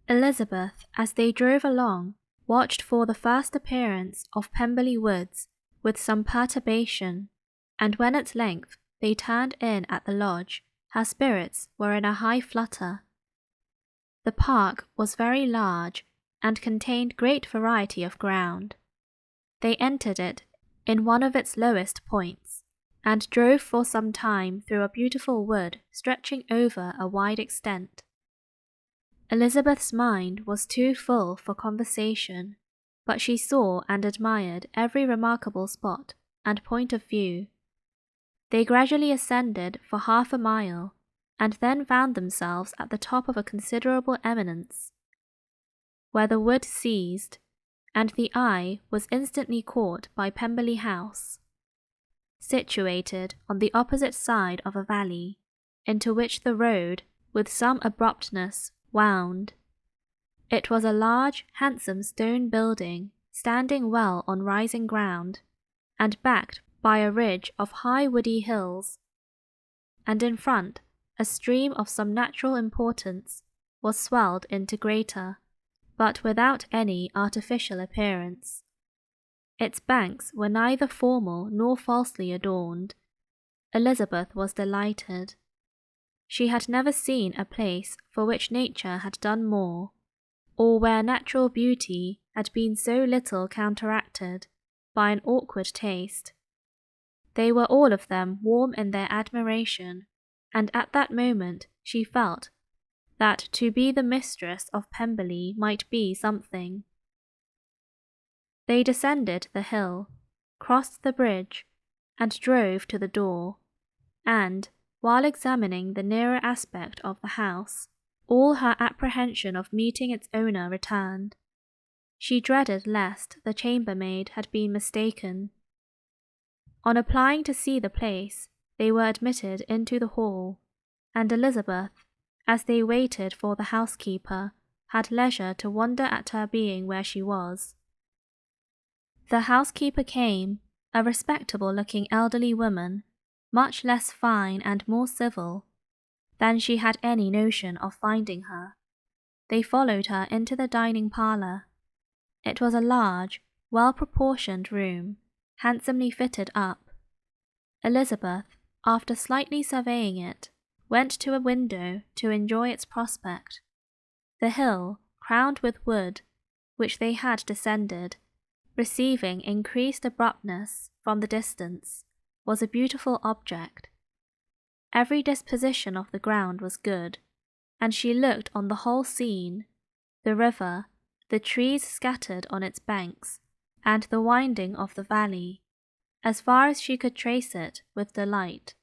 Elizabeth, as they drove along, watched for the first appearance of Pemberley Woods with some perturbation, and when at length they turned in at the lodge, her spirits were in a high flutter. The park was very large and contained great variety of ground. They entered it in one of its lowest points, and drove for some time through a beautiful wood stretching over a wide extent. Elizabeth's mind was too full for conversation, but she saw and admired every remarkable spot and point of view. They gradually ascended for 1/2 mile, and then found themselves at the top of a considerable eminence, where the wood ceased, and the eye was instantly caught by Pemberley House, situated on the opposite side of a valley, into which the road, with some abruptness, wound. It was a large, handsome stone building, standing well on rising ground, and backed by a ridge of high woody hills, and in front a stream of some natural importance was swelled into greater, but without any artificial appearance. Its banks were neither formal nor falsely adorned. Elizabeth was delighted. She had never seen a place for which nature had done more, or where natural beauty had been so little counteracted by an awkward taste. They were all of them warm in their admiration, and at that moment she felt that to be the mistress of Pemberley might be something. They descended the hill, crossed the bridge, and drove to the door, and, while examining the nearer aspect of the house, all her apprehension of meeting its owner returned. She dreaded lest the chambermaid had been mistaken. On applying to see the place, they were admitted into the hall, and Elizabeth, as they waited for the housekeeper, had leisure to wonder at her being where she was. The housekeeper came, a respectable-looking elderly woman, much less fine and more civil than she had any notion of finding her. They followed her into the dining parlour. It was a large, well-proportioned room, handsomely fitted up. Elizabeth, after slightly surveying it, went to a window to enjoy its prospect. The hill, crowned with wood, which they had descended, receiving increased abruptness from the distance, was a beautiful object. Every disposition of the ground was good, and she looked on the whole scene, the river, the trees scattered on its banks, and the winding of the valley, as far as she could trace it, with delight.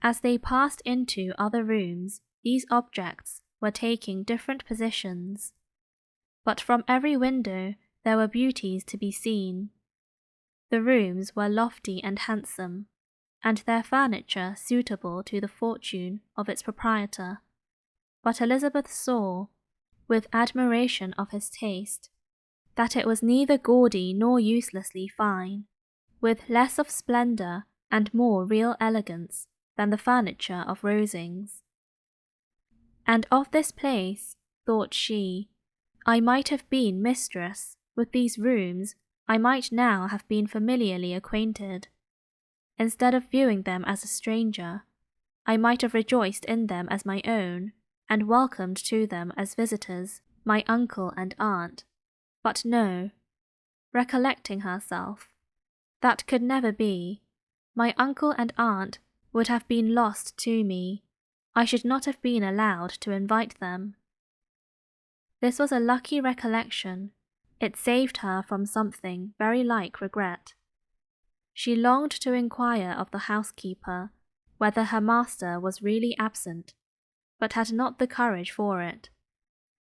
As they passed into other rooms, these objects were taking different positions, but from every window there were beauties to be seen. The rooms were lofty and handsome, and their furniture suitable to the fortune of its proprietor, but Elizabeth saw, with admiration of his taste, that it was neither gaudy nor uselessly fine, with less of splendour and more real elegance than the furniture of Rosings. And of this place, thought she, I might have been mistress. With these rooms I might now have been familiarly acquainted. Instead of viewing them as a stranger, I might have rejoiced in them as my own, and welcomed to them as visitors my uncle and aunt. But no, recollecting herself, that could never be. My uncle and aunt would have been lost to me. I should not have been allowed to invite them. This was a lucky recollection. It saved her from something very like regret. She longed to inquire of the housekeeper whether her master was really absent, but had not the courage for it.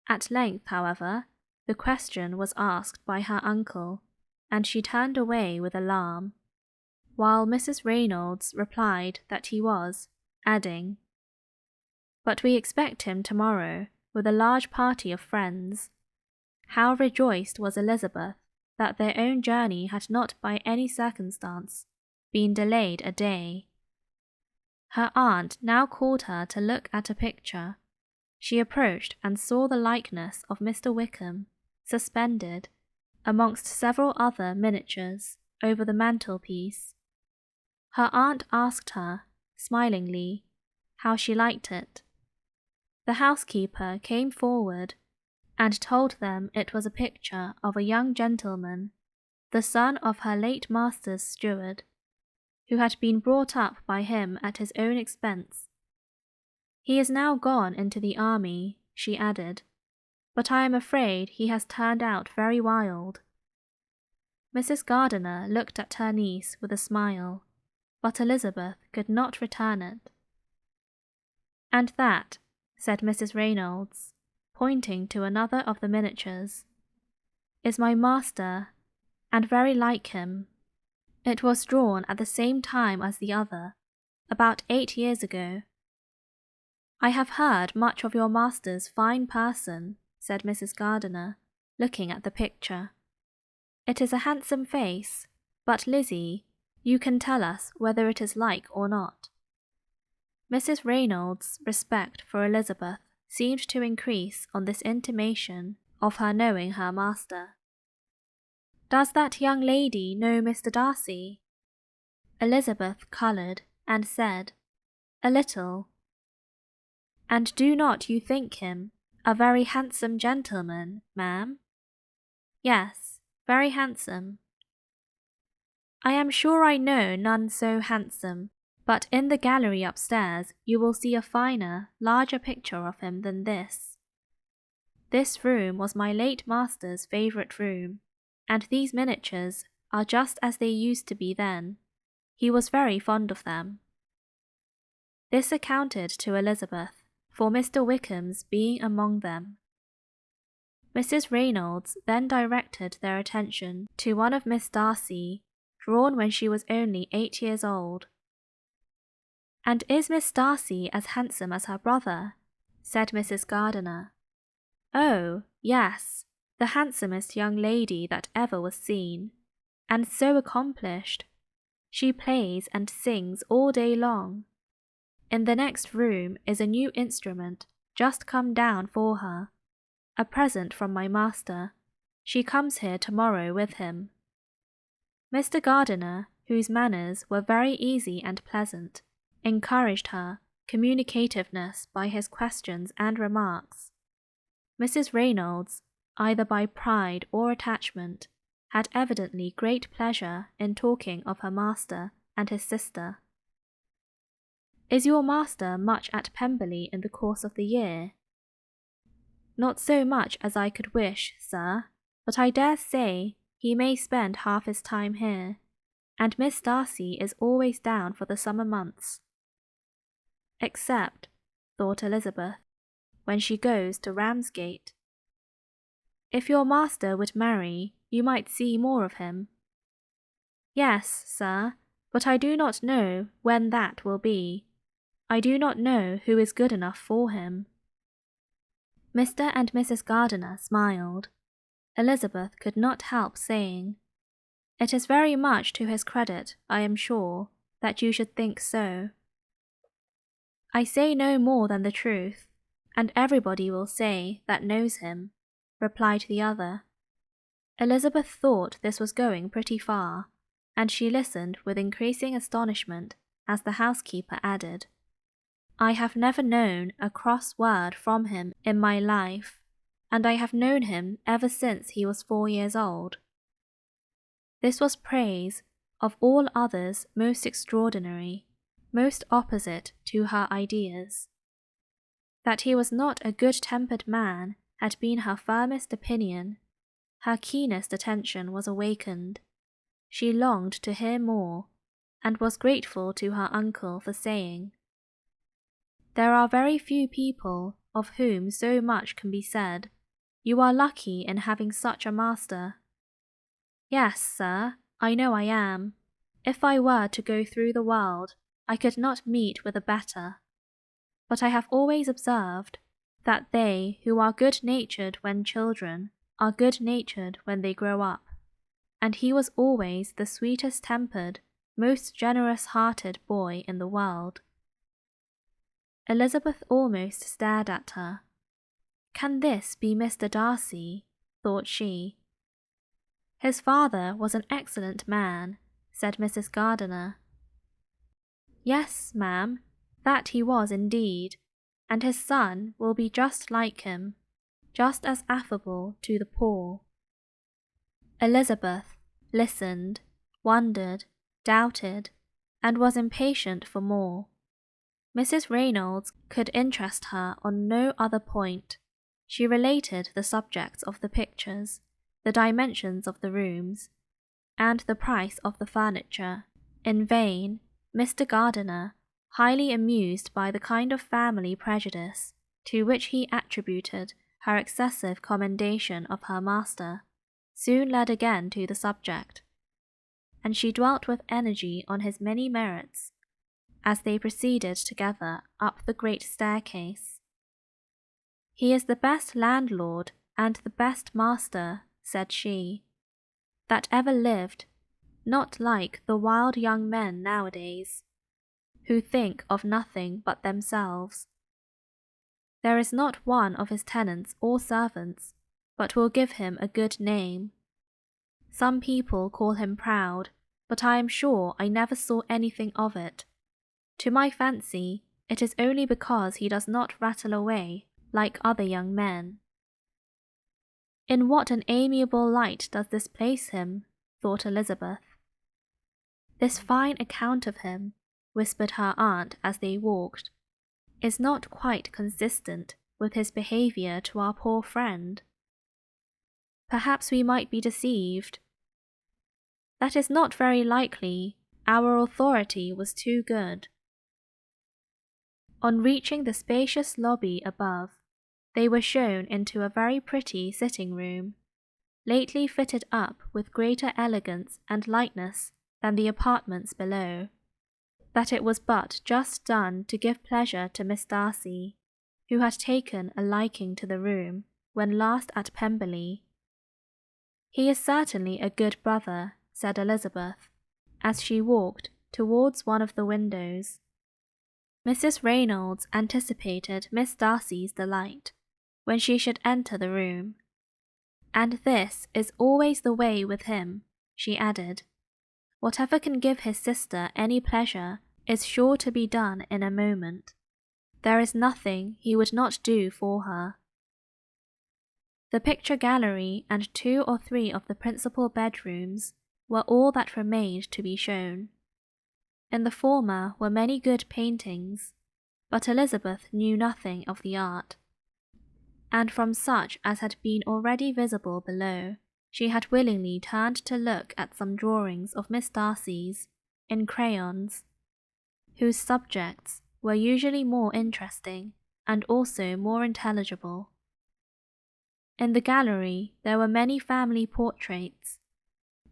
At length, however, the question was asked by her uncle, and she turned away with alarm, while Mrs. Reynolds replied that he was, adding, "But we expect him tomorrow, with a large party of friends." How rejoiced was Elizabeth that their own journey had not by any circumstance been delayed a day. Her aunt now called her to look at a picture. She approached and saw the likeness of Mr. Wickham, suspended, amongst several other miniatures, over the mantelpiece. Her aunt asked her, smilingly, how she liked it. The housekeeper came forward and told them it was a picture of a young gentleman, the son of her late master's steward, who had been brought up by him at his own expense. He is now gone into the army, she added, but I am afraid he has turned out very wild. Mrs. Gardiner looked at her niece with a smile, but Elizabeth could not return it. And that, said Mrs. Reynolds, pointing to another of the miniatures, is my master, and very like him. It was drawn at the same time as the other, about 8 years ago. I have heard much of your master's fine person, said Mrs. Gardiner, looking at the picture. It is a handsome face, but Lizzie, you can tell us whether it is like or not. Mrs. Reynolds' respect for Elizabeth seemed to increase on this intimation of her knowing her master. Does that young lady know Mr. Darcy? Elizabeth coloured and said, a little. And do not you think him a very handsome gentleman, ma'am? Yes, very handsome. I am sure I know none so handsome, but in the gallery upstairs you will see a finer, larger picture of him than this. This room was my late master's favourite room, and these miniatures are just as they used to be then. He was very fond of them. This accounted to Elizabeth for Mr. Wickham's being among them. Mrs. Reynolds then directed their attention to one of Miss Darcy, drawn when she was only 8 years old. And is Miss Darcy as handsome as her brother? Said Mrs. Gardiner. Oh, yes, the handsomest young lady that ever was seen, and so accomplished. She plays and sings all day long. In the next room is a new instrument just come down for her, a present from my master. She comes here tomorrow with him. Mr. Gardiner, whose manners were very easy and pleasant, encouraged her communicativeness by his questions and remarks. Mrs. Reynolds, either by pride or attachment, had evidently great pleasure in talking of her master and his sister. Is your master much at Pemberley in the course of the year? Not so much as I could wish, sir, but I dare say he may spend half his time here, and Miss Darcy is always down for the summer months. Except, thought Elizabeth, when she goes to Ramsgate. If your master would marry, you might see more of him. Yes, sir, but I do not know when that will be. I do not know who is good enough for him. Mr. and Mrs. Gardiner smiled. Elizabeth could not help saying, It is very much to his credit, I am sure, that you should think so. I say no more than the truth, and everybody will say that knows him, replied the other. Elizabeth thought this was going pretty far, and she listened with increasing astonishment as the housekeeper added, I have never known a cross word from him in my life, and I have known him ever since he was 4 years old. This was praise of all others most extraordinary, most opposite to her ideas. That he was not a good-tempered man had been her firmest opinion. Her keenest attention was awakened. She longed to hear more, and was grateful to her uncle for saying, There are very few people of whom so much can be said. You are lucky in having such a master. Yes, sir, I know I am. If I were to go through the world, I could not meet with a better. But I have always observed that they who are good-natured when children are good-natured when they grow up, and he was always the sweetest-tempered, most generous-hearted boy in the world. Elizabeth almost stared at her, "Can this be Mr. Darcy?" thought she. "His father was an excellent man," said Mrs. Gardiner. "Yes, ma'am, that he was indeed, and his son will be just like him, just as affable to the poor." Elizabeth listened, wondered, doubted, and was impatient for more. Mrs. Reynolds could interest her on no other point. She related the subjects of the pictures, the dimensions of the rooms, and the price of the furniture. In vain, Mr. Gardiner, highly amused by the kind of family prejudice to which he attributed her excessive commendation of her master, soon led again to the subject, and she dwelt with energy on his many merits, as they proceeded together up the great staircase. "He is the best landlord and the best master," said she, "that ever lived, not like the wild young men nowadays, who think of nothing but themselves. There is not one of his tenants or servants but will give him a good name. Some people call him proud, but I am sure I never saw anything of it. To my fancy, it is only because he does not rattle away like other young men." "In what an amiable light does this place him," thought Elizabeth. "This fine account of him," whispered her aunt as they walked, "is not quite consistent with his behaviour to our poor friend. Perhaps we might be deceived. That is not very likely. Our authority was too good." On reaching the spacious lobby above, they were shown into a very pretty sitting-room, lately fitted up with greater elegance and lightness than the apartments below, that it was but just done to give pleasure to Miss Darcy, who had taken a liking to the room when last at Pemberley. "He is certainly a good brother," said Elizabeth, as she walked towards one of the windows. Mrs. Reynolds anticipated Miss Darcy's delight when she should enter the room. "And this is always the way with him," she added. "Whatever can give his sister any pleasure is sure to be done in a moment. There is nothing he would not do for her." The picture gallery and 2 or 3 of the principal bedrooms were all that remained to be shown. In the former were many good paintings, but Elizabeth knew nothing of the art, and from such as had been already visible below, she had willingly turned to look at some drawings of Miss Darcy's, in crayons, whose subjects were usually more interesting and also more intelligible. In the gallery there were many family portraits,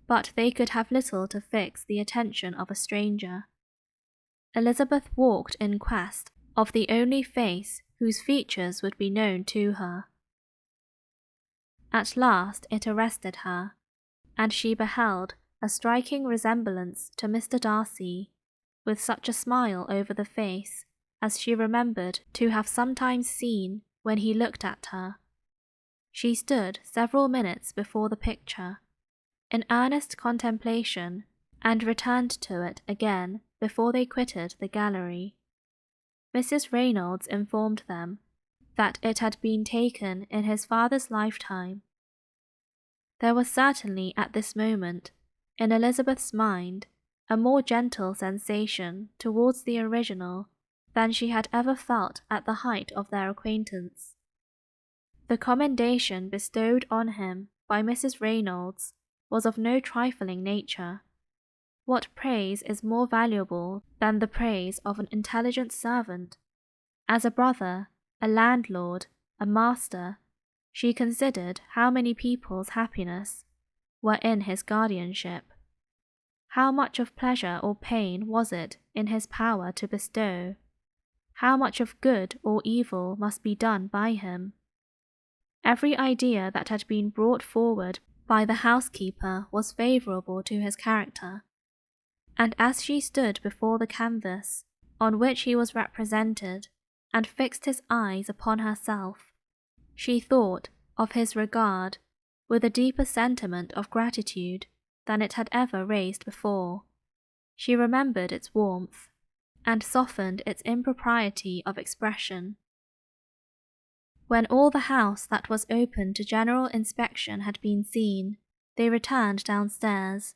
but they could have little to fix the attention of a stranger. Elizabeth walked in quest of the only face whose features would be known to her. At last it arrested her, and she beheld a striking resemblance to Mr. Darcy, with such a smile over the face as she remembered to have sometimes seen when he looked at her. She stood several minutes before the picture, in earnest contemplation, and returned to it again before they quitted the gallery. Mrs. Reynolds informed them that it had been taken in his father's lifetime. There was certainly at this moment, in Elizabeth's mind, a more gentle sensation towards the original than she had ever felt at the height of their acquaintance. The commendation bestowed on him by Mrs. Reynolds was of no trifling nature. What praise is more valuable than the praise of an intelligent servant? As a brother, a landlord, a master, she considered how many people's happiness were in his guardianship. How much of pleasure or pain was it in his power to bestow? How much of good or evil must be done by him? Every idea that had been brought forward by the housekeeper was favourable to his character, and as she stood before the canvas on which he was represented, and fixed his eyes upon herself, She thought of his regard with a deeper sentiment of gratitude than it had ever raised before. She remembered its warmth, and softened its impropriety of expression. When all the house that was open to general inspection had been seen, they returned downstairs,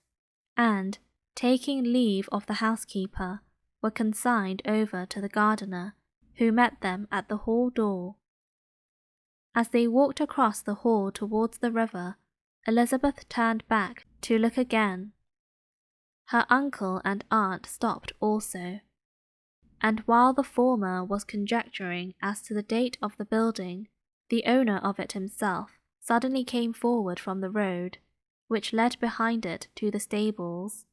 and, taking leave of the housekeeper, were consigned over to the gardener, who met them at the hall door. As they walked across the hall towards the river, Elizabeth turned back to look again. Her uncle and aunt stopped also, and while the former was conjecturing as to the date of the building, the owner of it himself suddenly came forward from the road, which led behind it to the stables.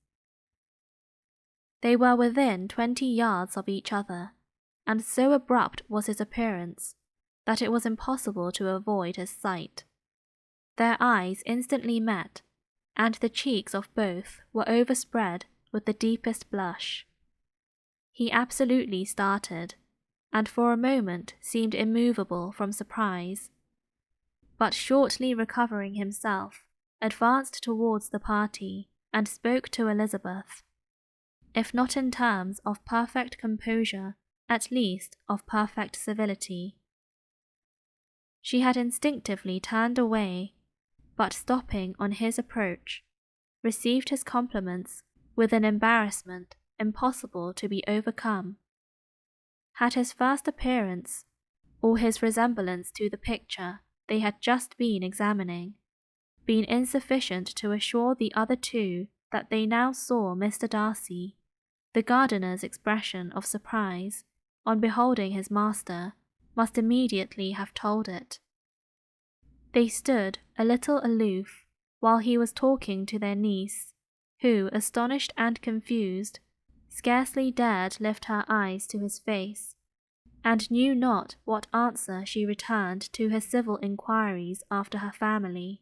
They were within 20 yards of each other, and so abrupt was his appearance that it was impossible to avoid his sight. Their eyes instantly met, and the cheeks of both were overspread with the deepest blush. He absolutely started, and for a moment seemed immovable from surprise, but shortly recovering himself, advanced towards the party and spoke to Elizabeth, if not in terms of perfect composure, at least of perfect civility. She had instinctively turned away, but stopping on his approach, received his compliments with an embarrassment impossible to be overcome. Had his first appearance, or his resemblance to the picture they had just been examining, been insufficient to assure the other two that they now saw Mr. Darcy, the gardener's expression of surprise on beholding his master must immediately have told it. They stood a little aloof while he was talking to their niece, who, astonished and confused, scarcely dared lift her eyes to his face, and knew not what answer she returned to his civil inquiries after her family.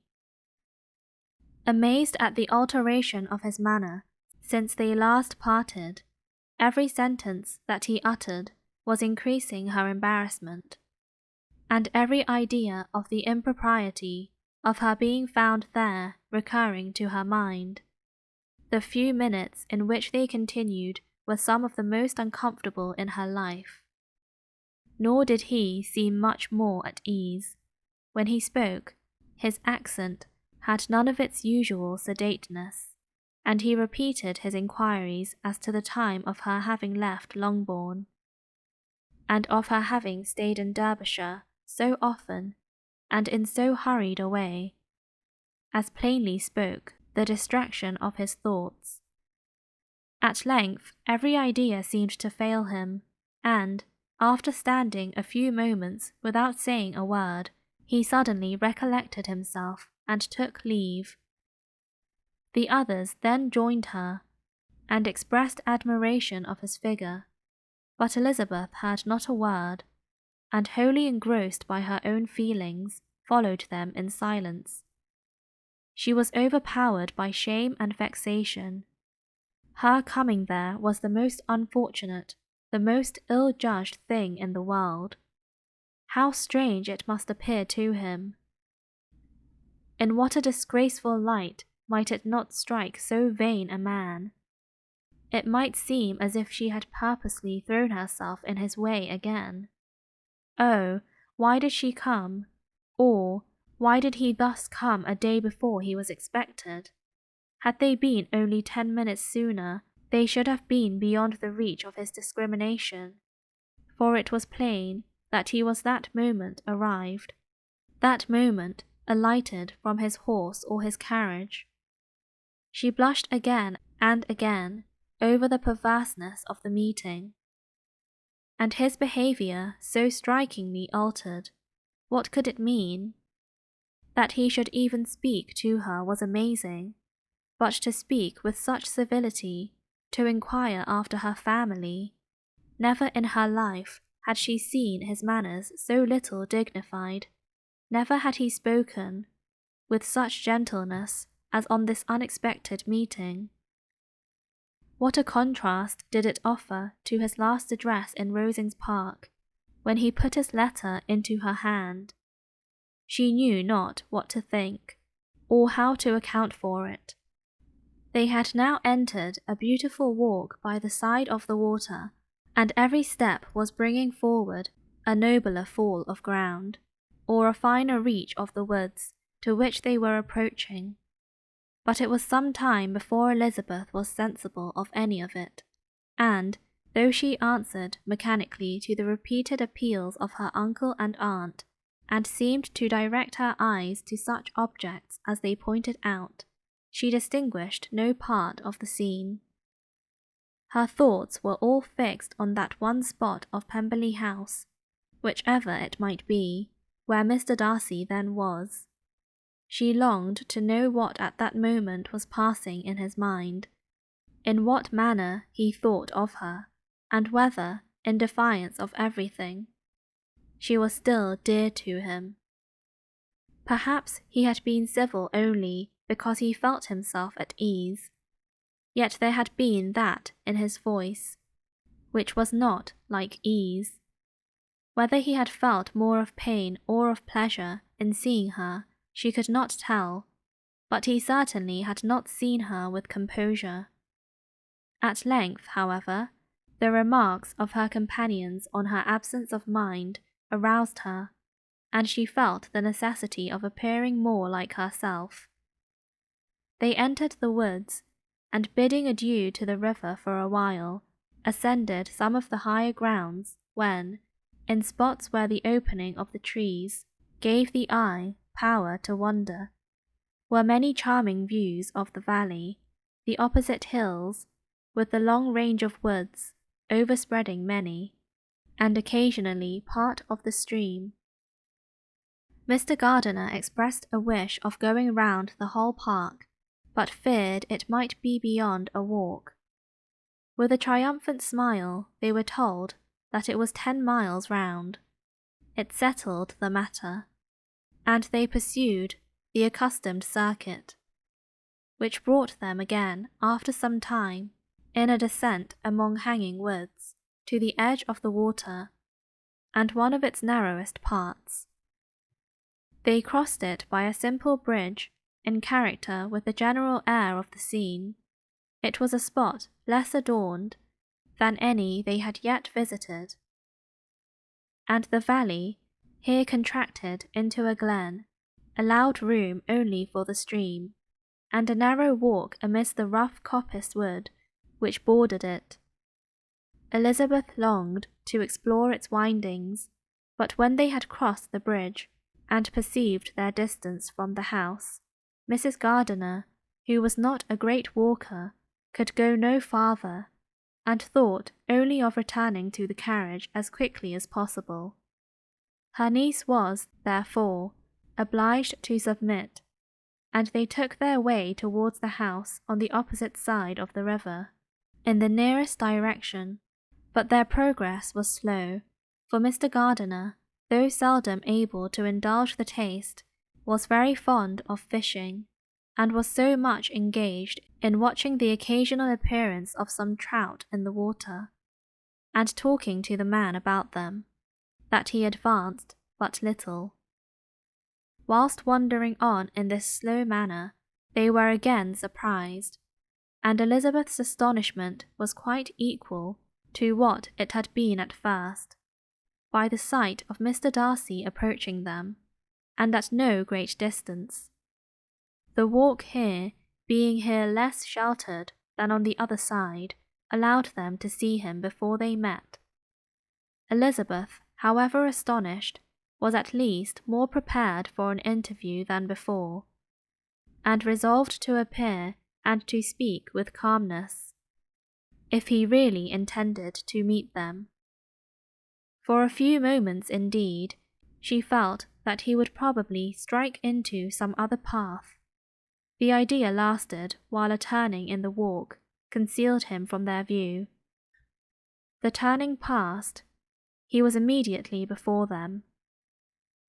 Amazed at the alteration of his manner since they last parted, every sentence that he uttered was increasing her embarrassment, and every idea of the impropriety of her being found there recurring to her mind. The few minutes in which they continued were some of the most uncomfortable in her life. Nor did he seem much more at ease. When he spoke, his accent had none of its usual sedateness, and he repeated his inquiries as to the time of her having left Longbourn, and of her having stayed in Derbyshire so often and in so hurried a way, as plainly spoke the distraction of his thoughts. At length every idea seemed to fail him, and, after standing a few moments without saying a word, he suddenly recollected himself and took leave. The others then joined her, and expressed admiration of his figure, but Elizabeth heard not a word, and wholly engrossed by her own feelings, followed them in silence. She was overpowered by shame and vexation. Her coming there was the most unfortunate, the most ill-judged thing in the world. How strange it must appear to him! In what a disgraceful light might it not strike so vain a man? It might seem as if she had purposely thrown herself in his way again. Oh, why did she come? Or, why did he thus come a day before he was expected? Had they been only 10 minutes sooner, they should have been beyond the reach of his discrimination, for it was plain that he was that moment arrived, that moment alighted from his horse or his carriage. She blushed again and again over the perverseness of the meeting. And his behaviour so strikingly altered, what could it mean? That he should even speak to her was amazing, but to speak with such civility, to inquire after her family, never in her life had she seen his manners so little dignified, never had he spoken with such gentleness as on this unexpected meeting. What a contrast did it offer to his last address in Rosings Park, when he put his letter into her hand, she knew not what to think, or how to account for it. They had now entered a beautiful walk by the side of the water, and every step was bringing forward a nobler fall of ground, or a finer reach of the woods to which they were approaching. But it was some time before Elizabeth was sensible of any of it, and, though she answered mechanically to the repeated appeals of her uncle and aunt, and seemed to direct her eyes to such objects as they pointed out, she distinguished no part of the scene. Her thoughts were all fixed on that one spot of Pemberley House, whichever it might be, where Mr. Darcy then was. She longed to know what at that moment was passing in his mind, in what manner he thought of her, and whether, in defiance of everything, she was still dear to him. Perhaps he had been civil only because he felt himself at ease, yet there had been that in his voice which was not like ease. Whether he had felt more of pain or of pleasure in seeing her, she could not tell, but he certainly had not seen her with composure. At length, however, the remarks of her companions on her absence of mind aroused her, and she felt the necessity of appearing more like herself. They entered the woods, and bidding adieu to the river for a while, ascended some of the higher grounds, when, in spots where the opening of the trees gave the eye power to wander, were many charming views of the valley, the opposite hills, with the long range of woods, overspreading many, and occasionally part of the stream. Mr. Gardiner expressed a wish of going round the whole park, but feared it might be beyond a walk. With a triumphant smile, they were told that it was 10 miles round. It settled the matter, and they pursued the accustomed circuit, which brought them again, after some time, in a descent among hanging woods, to the edge of the water, and one of its narrowest parts. They crossed it by a simple bridge, in character with the general air of the scene. It was a spot less adorned than any they had yet visited, and the valley, here contracted into a glen, allowed room only for the stream, and a narrow walk amidst the rough coppice wood which bordered it. Elizabeth longed to explore its windings, but when they had crossed the bridge, and perceived their distance from the house, Mrs. Gardiner, who was not a great walker, could go no farther, and thought only of returning to the carriage as quickly as possible. Her niece was, therefore, obliged to submit, and they took their way towards the house on the opposite side of the river, in the nearest direction, but their progress was slow, for Mr. Gardiner, though seldom able to indulge the taste, was very fond of fishing, and was so much engaged in watching the occasional appearance of some trout in the water, and talking to the man about them, that he advanced but little. Whilst wandering on in this slow manner, they were again surprised, and Elizabeth's astonishment was quite equal to what it had been at first, by the sight of Mr. Darcy approaching them, and at no great distance. The walk here, being here less sheltered than on the other side, allowed them to see him before they met. Elizabeth, however astonished, was at least more prepared for an interview than before, and resolved to appear and to speak with calmness, if he really intended to meet them. For a few moments, indeed, she felt that he would probably strike into some other path. The idea lasted while a turning in the walk concealed him from their view. The turning past, he was immediately before them.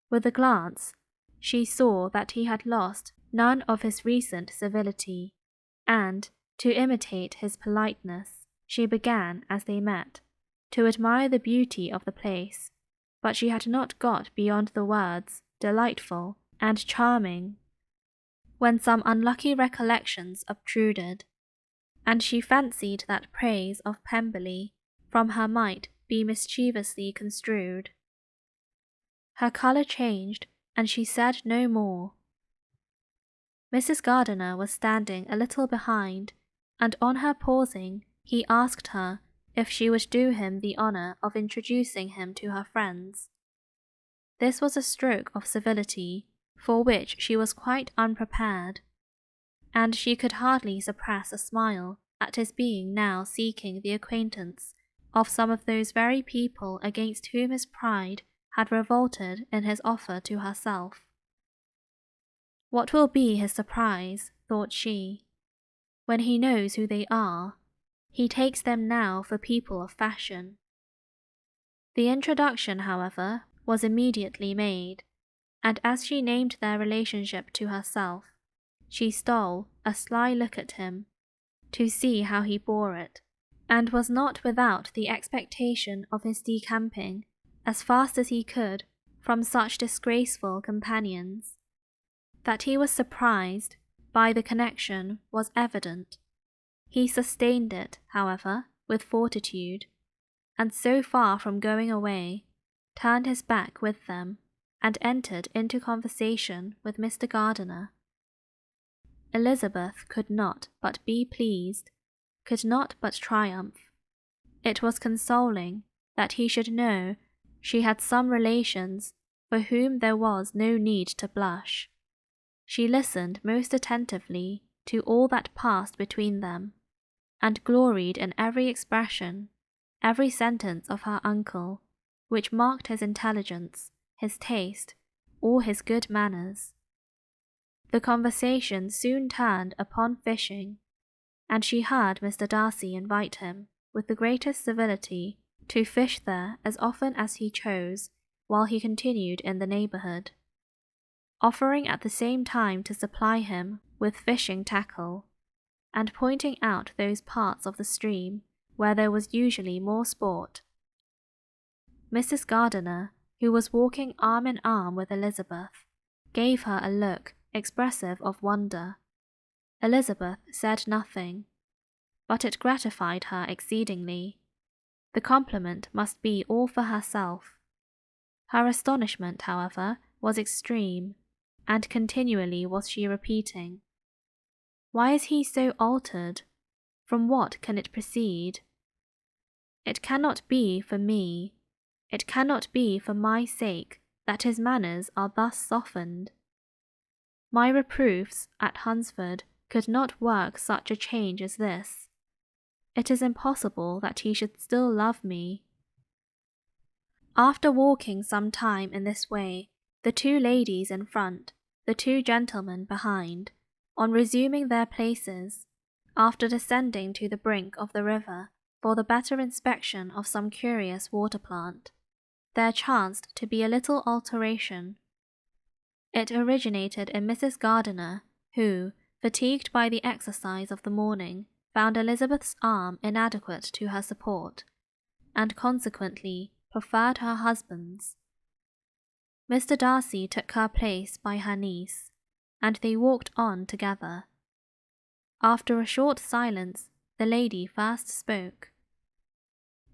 With a glance, she saw that he had lost none of his recent civility, and, to imitate his politeness, she began, as they met, to admire the beauty of the place, but she had not got beyond the words delightful, and charming, when some unlucky recollections obtruded, and she fancied that praise of Pemberley from her might be mischievously construed. Her colour changed, and she said no more. Mrs. Gardiner was standing a little behind, and on her pausing, he asked her if she would do him the honour of introducing him to her friends. This was a stroke of civility for which she was quite unprepared, and she could hardly suppress a smile at his being now seeking the acquaintance of some of those very people against whom his pride had revolted in his offer to herself. What will be his surprise, thought she, when he knows who they are? He takes them now for people of fashion. The introduction, however, was immediately made, and as she named their relationship to herself, she stole a sly look at him, to see how he bore it, and was not without the expectation of his decamping as fast as he could from such disgraceful companions. That he was surprised by the connection was evident. He sustained it, however, with fortitude, and so far from going away, turned his back with them, and entered into conversation with Mr. Gardiner. Elizabeth could not but be pleased, could not but triumph. It was consoling that he should know she had some relations for whom there was no need to blush. She listened most attentively to all that passed between them, and gloried in every expression, every sentence of her uncle, which marked his intelligence, his taste, or his good manners. The conversation soon turned upon fishing, and she heard Mr. Darcy invite him, with the greatest civility, to fish there as often as he chose while he continued in the neighbourhood, offering at the same time to supply him with fishing tackle, and pointing out those parts of the stream where there was usually more sport. Mrs. Gardiner, who was walking arm in arm with Elizabeth, gave her a look expressive of wonder. Elizabeth said nothing, but it gratified her exceedingly. The compliment must be all for herself. Her astonishment, however, was extreme, and continually was she repeating, "Why is he so altered? From what can it proceed? It cannot be for me, it cannot be for my sake that his manners are thus softened. My reproofs at Hunsford could not work such a change as this. It is impossible that he should still love me." After walking some time in this way, the two ladies in front, the two gentlemen behind, on resuming their places, after descending to the brink of the river for the better inspection of some curious water plant, there chanced to be a little alteration. It originated in Mrs. Gardiner, who, fatigued by the exercise of the morning, found Elizabeth's arm inadequate to her support, and consequently preferred her husband's. Mr. Darcy took her place by her niece, and they walked on together. After a short silence, the lady first spoke.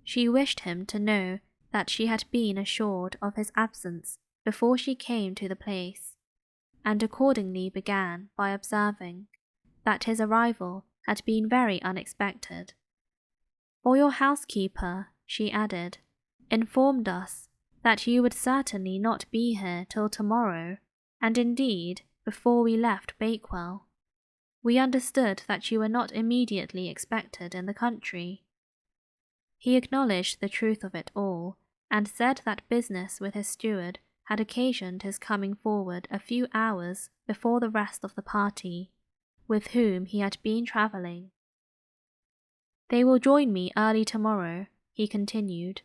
She wished him to know that she had been assured of his absence before she came to the place, and accordingly began by observing that his arrival had been very unexpected. "For your housekeeper," she added, "informed us that you would certainly not be here till tomorrow, and indeed, before we left Bakewell, we understood that you were not immediately expected in the country." He acknowledged the truth of it all, and said that business with his steward had occasioned his coming forward a few hours before the rest of the party, with whom he had been travelling. "They will join me early tomorrow," he continued,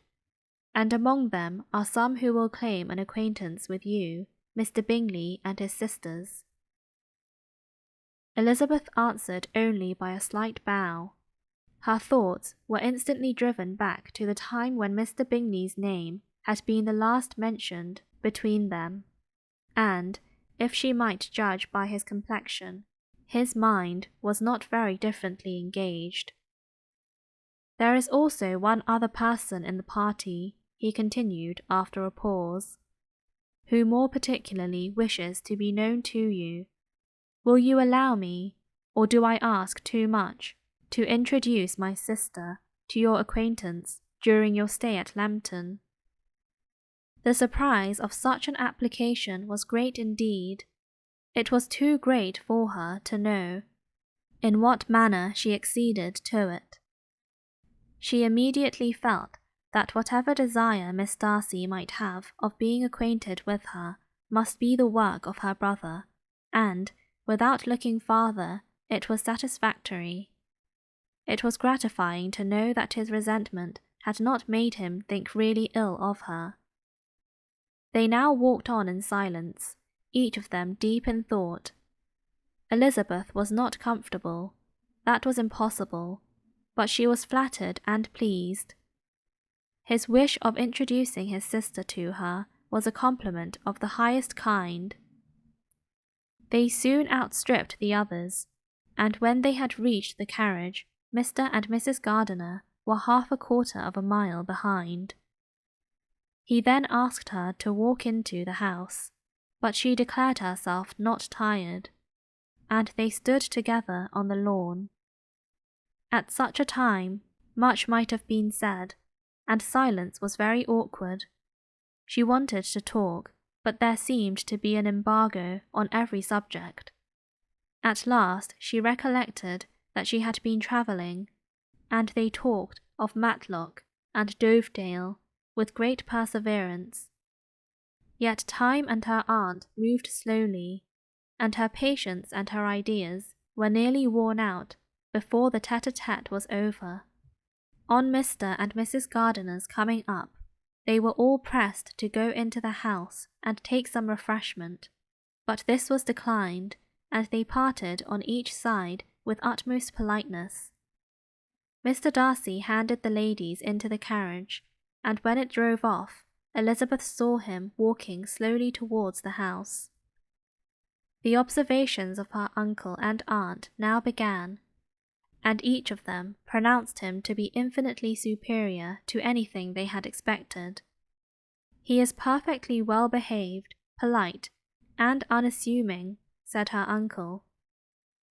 "and among them are some who will claim an acquaintance with you, Mr. Bingley and his sisters." Elizabeth answered only by a slight bow. Her thoughts were instantly driven back to the time when Mr. Bingley's name had been the last mentioned between them, and, if she might judge by his complexion, his mind was not very differently engaged. There is also one other person in the party, he continued after a pause, who more particularly wishes to be known to you. Will you allow me, or do I ask too much, to introduce my sister to your acquaintance during your stay at Lambton? The surprise of such an application was great indeed. It was too great for her to know in what manner she acceded to it. She immediately felt that whatever desire Miss Darcy might have of being acquainted with her must be the work of her brother, and, without looking farther, it was satisfactory. It was gratifying to know that his resentment had not made him think really ill of her. They now walked on in silence, each of them deep in thought. Elizabeth was not comfortable. That was impossible, but she was flattered and pleased. His wish of introducing his sister to her was a compliment of the highest kind. They soon outstripped the others, and when they had reached the carriage, Mr. and Mrs. Gardiner were 1/4 of a mile behind. He then asked her to walk into the house, but she declared herself not tired, and they stood together on the lawn. At such a time, much might have been said, and silence was very awkward. She wanted to talk, but there seemed to be an embargo on every subject. At last she recollected that she had been travelling, and they talked of Matlock and Dovedale with great perseverance. Yet time and her aunt moved slowly, and her patience and her ideas were nearly worn out before the tete-a-tete was over. On Mr. and Mrs. Gardiner's coming up, they were all pressed to go into the house and take some refreshment, but this was declined, and they parted on each side with utmost politeness. Mr. Darcy handed the ladies into the carriage, and when it drove off, Elizabeth saw him walking slowly towards the house. The observations of her uncle and aunt now began, and each of them pronounced him to be infinitely superior to anything they had expected. He is perfectly well behaved, polite, and unassuming, said her uncle.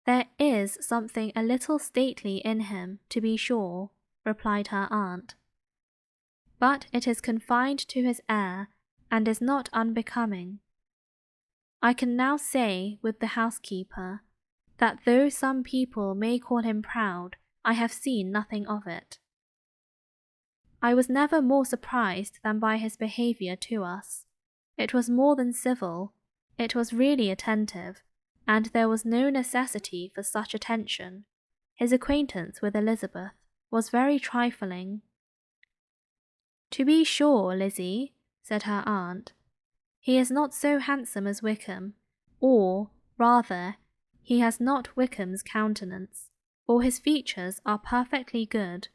There is something a little stately in him, to be sure, replied her aunt, but it is confined to his air, and is not unbecoming. I can now say with the housekeeper, that though some people may call him proud, I have seen nothing of it. I was never more surprised than by his behaviour to us. It was more than civil, it was really attentive, and there was no necessity for such attention. His acquaintance with Elizabeth was very trifling. To be sure, Lizzie, said her aunt, he is not so handsome as Wickham, or, rather, he has not Wickham's countenance, for his features are perfectly good.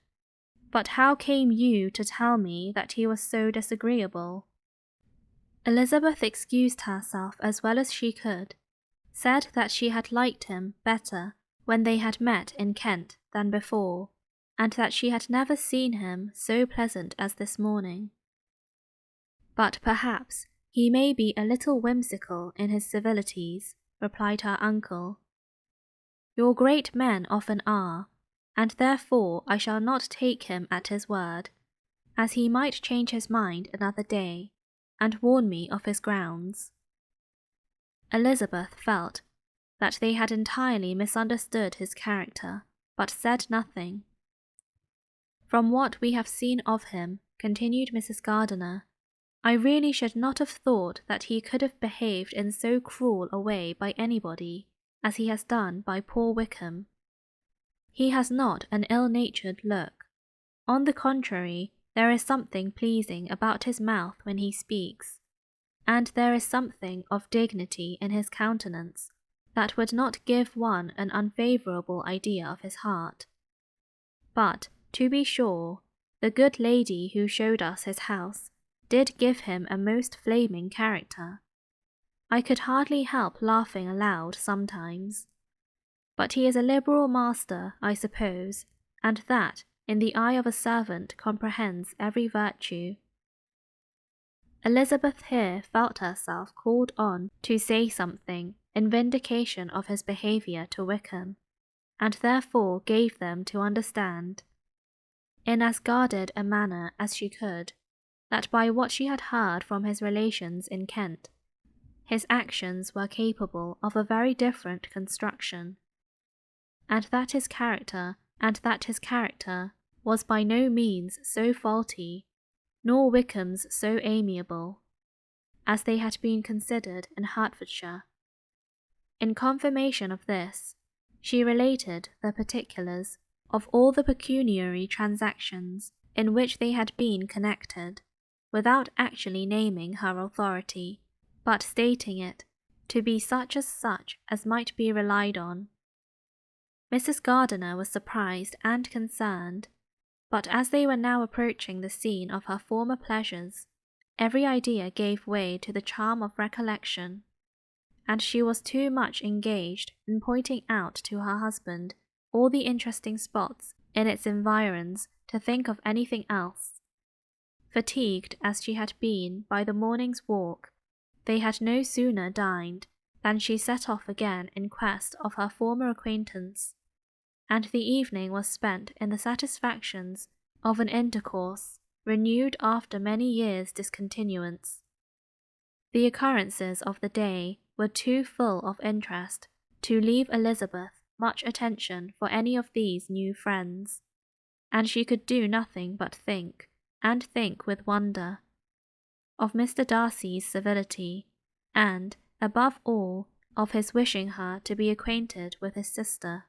But how came you to tell me that he was so disagreeable? Elizabeth excused herself as well as she could, said that she had liked him better when they had met in Kent than before, and that she had never seen him so pleasant as this morning. But perhaps he may be a little whimsical in his civilities, replied her uncle. Your great men often are, and therefore I shall not take him at his word, as he might change his mind another day, and warn me of his grounds. Elizabeth felt that they had entirely misunderstood his character, but said nothing. From what we have seen of him, continued Mrs. Gardiner, I really should not have thought that he could have behaved in so cruel a way by anybody, as he has done by poor Wickham. He has not an ill-natured look. On the contrary, there is something pleasing about his mouth when he speaks, and there is something of dignity in his countenance that would not give one an unfavourable idea of his heart. But, to be sure, the good lady who showed us his house did give him a most flaming character. I could hardly help laughing aloud sometimes. But he is a liberal master, I suppose, and that, in the eye of a servant, comprehends every virtue. Elizabeth here felt herself called on to say something in vindication of his behaviour to Wickham, and therefore gave them to understand, in as guarded a manner as she could, that by what she had heard from his relations in Kent, his actions were capable of a very different construction, and that his character was by no means so faulty, nor Wickham's so amiable, as they had been considered in Hertfordshire. In confirmation of this, she related the particulars of all the pecuniary transactions in which they had been connected, without actually naming her authority, but stating it to be such as might be relied on. Mrs. Gardiner was surprised and concerned, but as they were now approaching the scene of her former pleasures, every idea gave way to the charm of recollection, and she was too much engaged in pointing out to her husband all the interesting spots in its environs to think of anything else. Fatigued as she had been by the morning's walk, they had no sooner dined than she set off again in quest of her former acquaintance, and the evening was spent in the satisfactions of an intercourse renewed after many years' discontinuance. The occurrences of the day were too full of interest to leave Elizabeth much attention for any of these new friends, and she could do nothing but think, and think with wonder, of Mr. Darcy's civility, and, above all, of his wishing her to be acquainted with his sister.